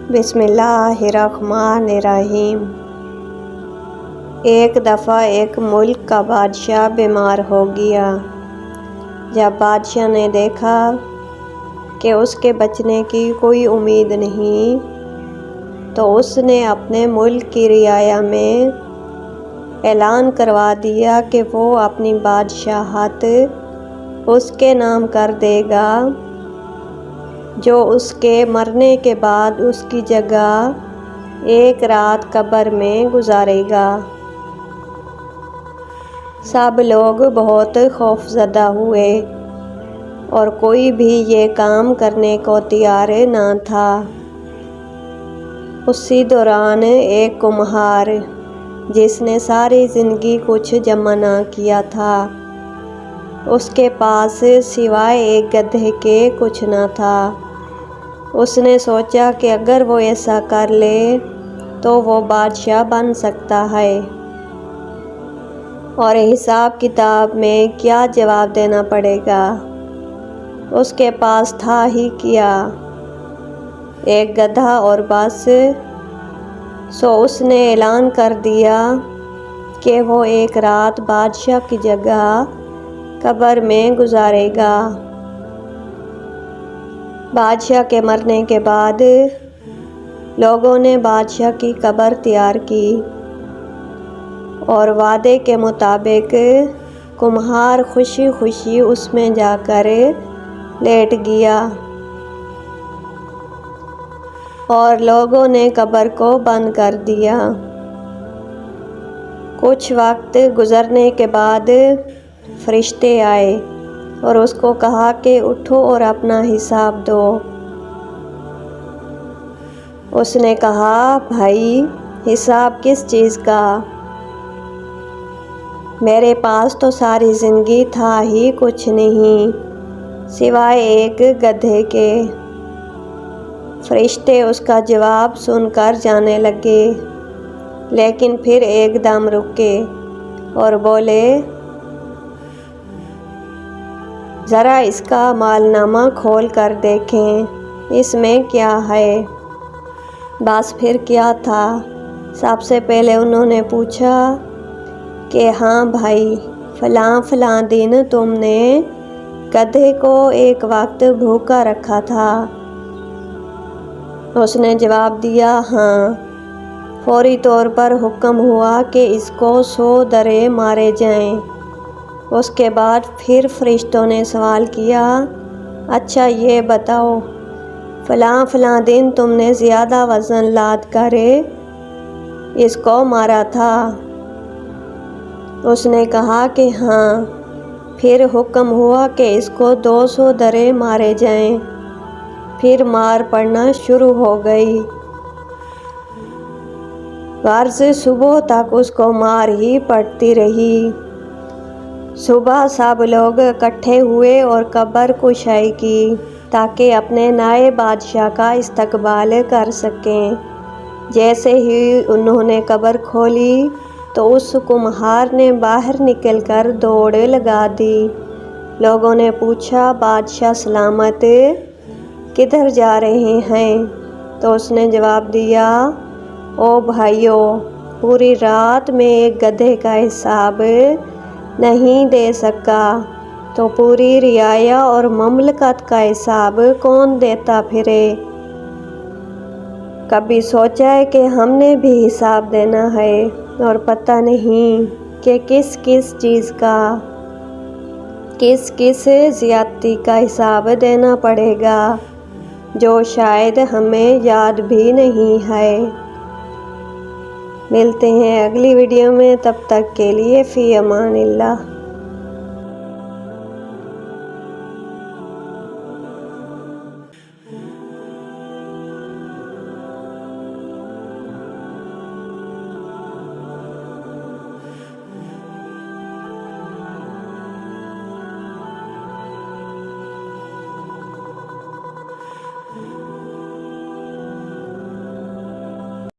بسم اللہ الرحمن الرحیم۔ ایک دفعہ ایک ملک کا بادشاہ بیمار ہو گیا۔ جب بادشاہ نے دیکھا کہ اس کے بچنے کی کوئی امید نہیں تو اس نے اپنے ملک کی رعایا میں اعلان کروا دیا کہ وہ اپنی بادشاہت اس کے نام کر دے گا، جو اس کے مرنے کے بعد اس کی جگہ ایک رات قبر میں گزارے گا۔ سب لوگ بہت خوفزدہ ہوئے اور کوئی بھی یہ کام کرنے کو تیار نہ تھا۔ اسی دوران ایک کمہار، جس نے ساری زندگی کچھ جمع نہ کیا تھا، اس کے پاس سوائے ایک گدھے کے کچھ نہ تھا۔ اس نے سوچا کہ اگر وہ ایسا کر لے تو وہ بادشاہ بن سکتا ہے، اور حساب کتاب میں کیا جواب دینا پڑے گا، اس کے پاس تھا ہی کیا، ایک گدھا اور بس۔ سو اس نے اعلان کر دیا کہ وہ ایک رات بادشاہ کی جگہ قبر میں گزارے گا۔ بادشاہ کے مرنے کے بعد لوگوں نے بادشاہ کی قبر تیار کی اور وعدے کے مطابق کمہار خوشی خوشی اس میں جا کر لیٹ گیا اور لوگوں نے قبر کو بند کر دیا۔ کچھ وقت گزرنے کے بعد فرشتے آئے اور اس کو کہا کہ اٹھو اور اپنا حساب دو۔ اس نے کہا، بھائی، حساب کس چیز کا؟ میرے پاس تو ساری زندگی تھا ہی کچھ نہیں سوائے ایک گدھے کے۔ فرشتے اس کا جواب سن کر جانے لگے، لیکن پھر ایک دم رکے اور بولے، ذرا اس کا مال نامہ کھول کر دیکھیں، اس میں کیا ہے۔ بس پھر کیا تھا، سب سے پہلے انہوں نے پوچھا کہ ہاں بھائی، فلاں فلاں دن تم نے گدھے کو ایک وقت بھوکا رکھا تھا۔ اس نے جواب دیا، ہاں۔ فوری طور پر حکم ہوا کہ اس کو 100 درے مارے جائیں۔ اس کے بعد پھر فرشتوں نے سوال کیا، اچھا یہ بتاؤ، فلاں فلاں دن تم نے زیادہ وزن لاد کر اس کو مارا تھا؟ اس نے کہا کہ ہاں۔ پھر حکم ہوا کہ اس کو 200 درے مارے جائیں۔ پھر مار پڑنا شروع ہو گئی۔ غرض صبح تک اس کو مار ہی پڑتی رہی۔ صبح سب لوگ اکٹھے ہوئے اور قبر کشائی کی تاکہ اپنے نئے بادشاہ کا استقبال کر سکیں۔ جیسے ہی انہوں نے قبر کھولی تو اس کمہار نے باہر نکل کر دوڑ لگا دی۔ لوگوں نے پوچھا، بادشاہ سلامت، کدھر جا رہے ہیں؟ تو اس نے جواب دیا، او بھائیو، پوری رات میں ایک گدھے کا حساب نہیں دے سکا تو پوری رعایا اور مملکت کا حساب کون دیتا پھرے؟ کبھی سوچا ہے کہ ہم نے بھی حساب دینا ہے اور پتہ نہیں کہ کس کس چیز کا، کس کس زیادتی کا حساب دینا پڑے گا، جو شاید ہمیں یاد بھی نہیں ہے۔ ملتے ہیں اگلی ویڈیو میں، تب تک کے لیے فی امان اللہ۔